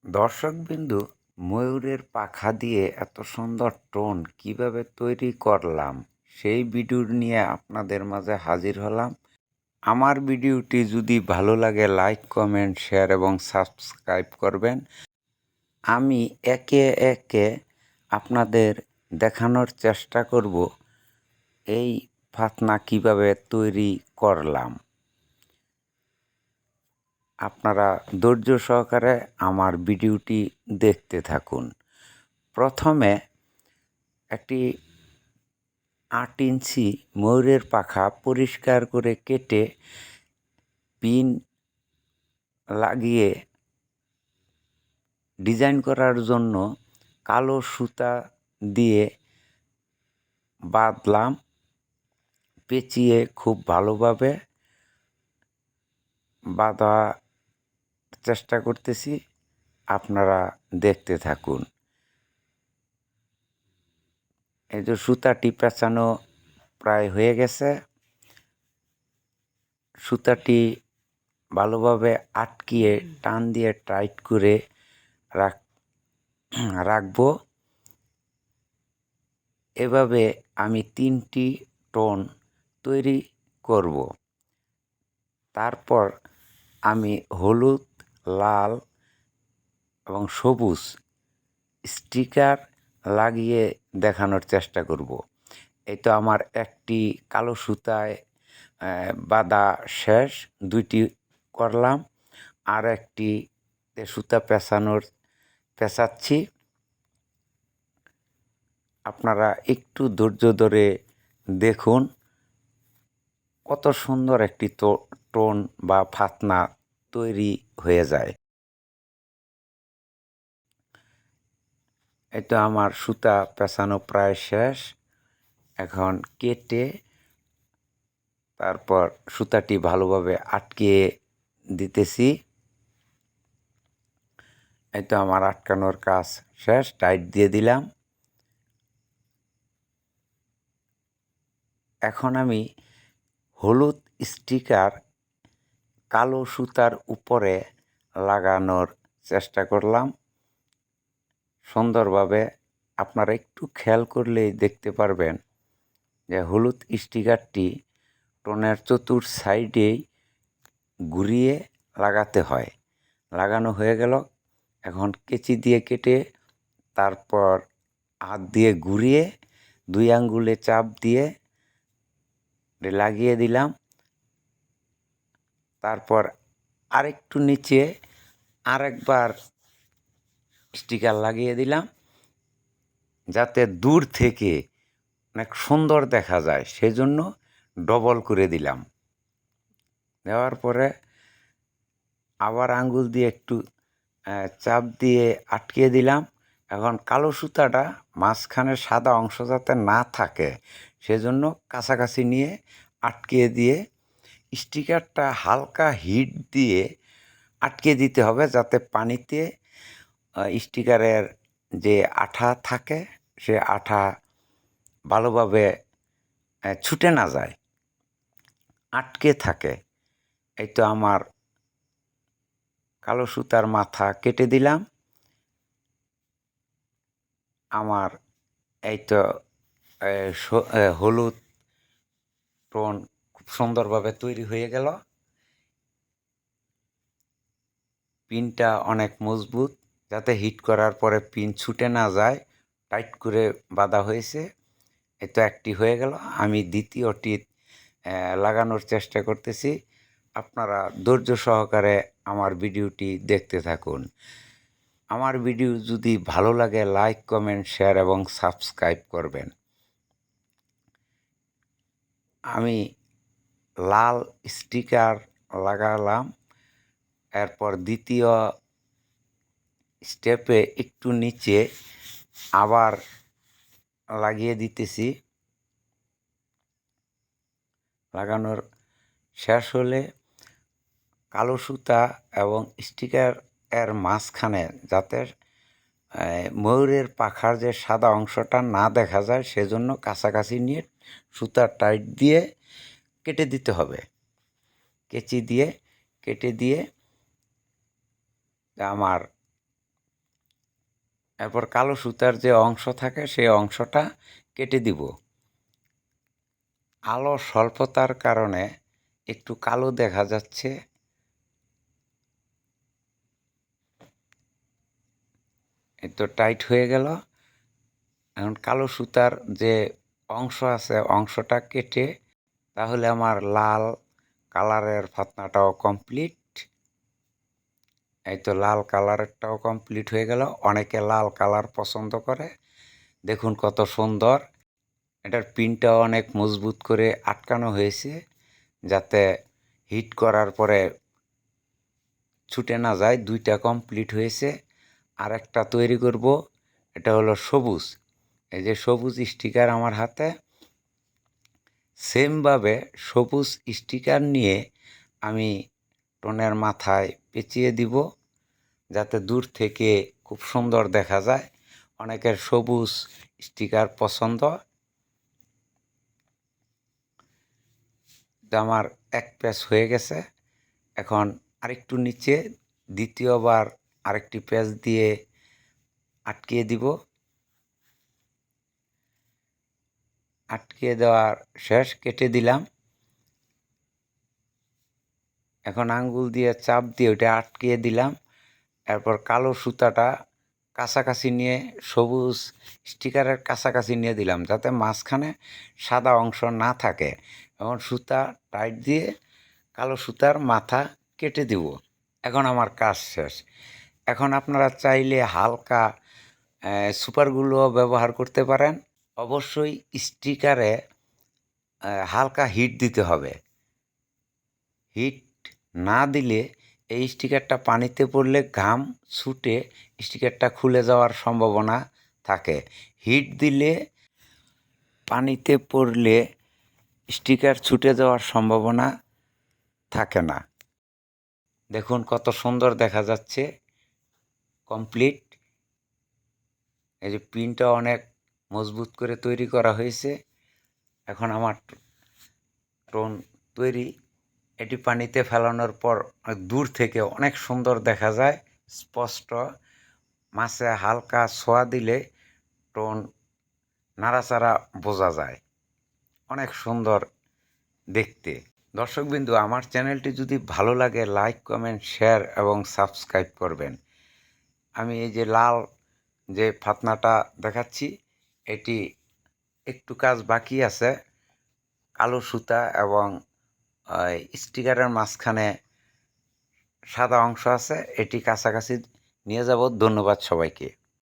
দর্শকবিন্দু, ময়ূরের পাখা দিয়ে এত সুন্দর টোন কিভাবে তৈরি করলাম সেই ভিডিও নিয়ে আপনাদের মাঝে হাজির হলাম। আমার ভিডিওটি যদি ভালো লাগে লাইক, কমেন্ট, শেয়ার এবং সাবস্ক্রাইব করবেন। আমি একে একে আপনাদের দেখানোর চেষ্টা করব এই ফাতনা কিভাবে তৈরি করলাম। আপনারা ধৈর্য সহকারে আমার ভিডিওটি দেখতে থাকুন। প্রথমে একটি 8 ইঞ্চি ময়ূরের পাখা পরিষ্কার করে কেটে পিন লাগিয়ে ডিজাইন করার জন্য কালো সুতা দিয়ে বাঁধলাম, পেঁচিয়ে খুব ভালোভাবে বাঁধার চেষ্টা করতেছি। আপনারা দেখতে থাকুন। এই যে সুতাটি পেঁচানো প্রায় হয়ে গেছে। সুতাটি ভালোভাবে আটকিয়ে টান দিয়ে টাইট করে রাখবো। এভাবে আমি 3টি টোন তৈরি করব। তারপর আমি হলুদ, লাল এবং সবুজ স্টিকার লাগিয়ে দেখানোর চেষ্টা করব। এই তো আমার একটি কালো সুতায় বাঁধা শেষ, 2টি করলাম, আর একটি সুতা পেঁচাচ্ছি। আপনারা একটু ধৈর্য ধরে দেখুন কত সুন্দর একটি টোন বা ফাতনা তৈরি হয়ে যায়। এই তো আমার সুতা পেঁচানো প্রায় শেষ। এখন কেটে তারপর সুতাটি ভালোভাবে আটকিয়ে দিতেছি। এই তো আমার আটকানোর কাজ শেষ, টাইট দিয়ে দিলাম। এখন আমি হলুদ স্টিকার কালো সুতার উপরে লাগানোর চেষ্টা করলাম সুন্দরভাবে। আপনারা একটু খেয়াল করলেই দেখতে পারবেন যে হলুদ স্টিকারটি টোনের চতুর সাইডেই ঘুরিয়ে লাগাতে হয়। লাগানো হয়ে গেল। এখন কেচি দিয়ে কেটে তারপর হাত দিয়ে ঘুরিয়ে 2 আঙ্গুলে চাপ দিয়ে লাগিয়ে দিলাম। তারপর আরেকটু নিচে আরেকবার স্টিকার লাগিয়ে দিলাম, যাতে দূর থেকে অনেক সুন্দর দেখা যায়, সেজন্য ডবল করে দিলাম। দেওয়ার পরে আবার আঙ্গুল দিয়ে একটু চাপ দিয়ে আটকিয়ে দিলাম। এখন কালো সুতাটা মাঝখানে সাদা অংশ যাতে না থাকে সেজন্য কাছাকাছি নিয়ে আটকিয়ে দিয়ে স্টিকারটা হালকা হিট দিয়ে আটকে দিতে হবে, যাতে পানিতে স্টিকারের যে আঠা থাকে সে আঠা ভালোভাবে ছুটে না যায়, আটকে থাকে। এই তো আমার কালো সুতার মাথা কেটে দিলাম। আমার এই তো হলুদ টোন খুব সুন্দরভাবে তৈরি হয়ে গেল। পিনটা অনেক মজবুত, যাতে হিট করার পরে পিন ছুটে না যায়, টাইট করে বাঁধা হয়েছে। এই তো একটি হয়ে গেল। আমি দ্বিতীয়টি লাগানোর চেষ্টা করতেছি। আপনারা ধৈর্য সহকারে আমার ভিডিওটি দেখতে থাকুন। আমার ভিডিও যদি ভালো লাগে লাইক, কমেন্ট, শেয়ার এবং সাবস্ক্রাইব করবেন। আমি লাল স্টিকার লাগালাম। এরপর দ্বিতীয় স্টেপে একটু নিচে আবার লাগিয়ে দিতেছি। লাগানোর শেষ হলে কালো সুতা এবং স্টিকার এর মাঝখানে যাতে ময়ূরের পাখার যে সাদা অংশটা না দেখা যায় সেজন্য কাছাকাছি নিয়ে সুতা টাইট দিয়ে কেটে দিতে হবে। কেচি দিয়ে কেটে দিয়ে আমার এরপর কালো সুতার যে অংশ থাকে সেই অংশটা কেটে দিব। আলো স্বল্পতার কারণে একটু কালো দেখা যাচ্ছে। এই তো টাইট হয়ে গেল। এখন কালো সুতার যে অংশ আছে অংশটা কেটে তাহলে আমার লাল কালারের ফাতনাটাও কমপ্লিট। এই তো লাল কালারেরটাও কমপ্লিট হয়ে গেল। অনেকে লাল কালার পছন্দ করে। দেখুন কত সুন্দর। এটার পিনটাও অনেক মজবুত করে আটকানো হয়েছে যাতে হিট করার পরে ছুটে না যায়। দুইটা কমপ্লিট হয়েছে। আর একটা তৈরি করব, এটা হলো সবুজ। এই যে সবুজ স্টিকার আমার হাতে, সেমভাবে সবুজ স্টিকার নিয়ে আমি টনের মাথায় পেঁচিয়ে দিব যাতে দূর থেকে খুব সুন্দর দেখা যায়। অনেকের সবুজ স্টিকার পছন্দ। আমার এক প্যাচ হয়ে গেছে। এখন আরেকটু নিচে দ্বিতীয়বার আরেকটি প্যাচ দিয়ে আটকিয়ে দিব। আটকিয়ে দেওয়ার শেষ, কেটে দিলাম। এখন আঙ্গুল দিয়ে চাপ দিয়ে ওটা আটকিয়ে দিলাম। এরপর কালো সুতাটা কাছাকাছি নিয়ে সবুজ স্টিকারের কাছাকাছি নিয়ে দিলাম যাতে মাঝখানে সাদা অংশ না থাকে। এখন সুতা টাইট দিয়ে কালো সুতার মাথা কেটে দিব। এখন আমার কাজ শেষ। এখন আপনারা চাইলে হালকা সুপারগুলো ব্যবহার করতে পারেন। অবশ্যই স্টিকারে হালকা হিট দিতে হবে। হিট না দিলে এই স্টিকারটা পানিতে পড়লে ঘাম ছুটে স্টিকারটা খুলে যাওয়ার সম্ভাবনা থাকে। হিট দিলে পানিতে পড়লে স্টিকার ছুটে যাওয়ার সম্ভাবনা থাকে না। দেখুন কত সুন্দর দেখা যাচ্ছে। কমপ্লিট। এই যে পিনটা অনেক মজবুত করে তৈরি করা হয়েছে। এখন আমার টোন তৈরি। এটি পানিতে ফেলানোর পর দূর থেকে অনেক সুন্দর দেখা যায়, স্পষ্ট। মাছে হালকা ছোঁয়া দিলে টোন নাড়াচাড়া বোঝা যায়। অনেক সুন্দর দেখতে। দর্শকবিন্দু, আমার চ্যানেলটি যদি ভালো লাগে লাইক, কমেন্ট, শেয়ার এবং সাবস্ক্রাইব করবেন। আমি এই যে লাল যে ফাতনাটা দেখাচ্ছি, এটি একটু কাজ বাকি আছে। কালো সুতা এবং স্টিকারের মাঝখানে সাদা অংশ আছে, এটি কাছাকাছি নিয়ে যাব। ধন্যবাদ সবাইকে।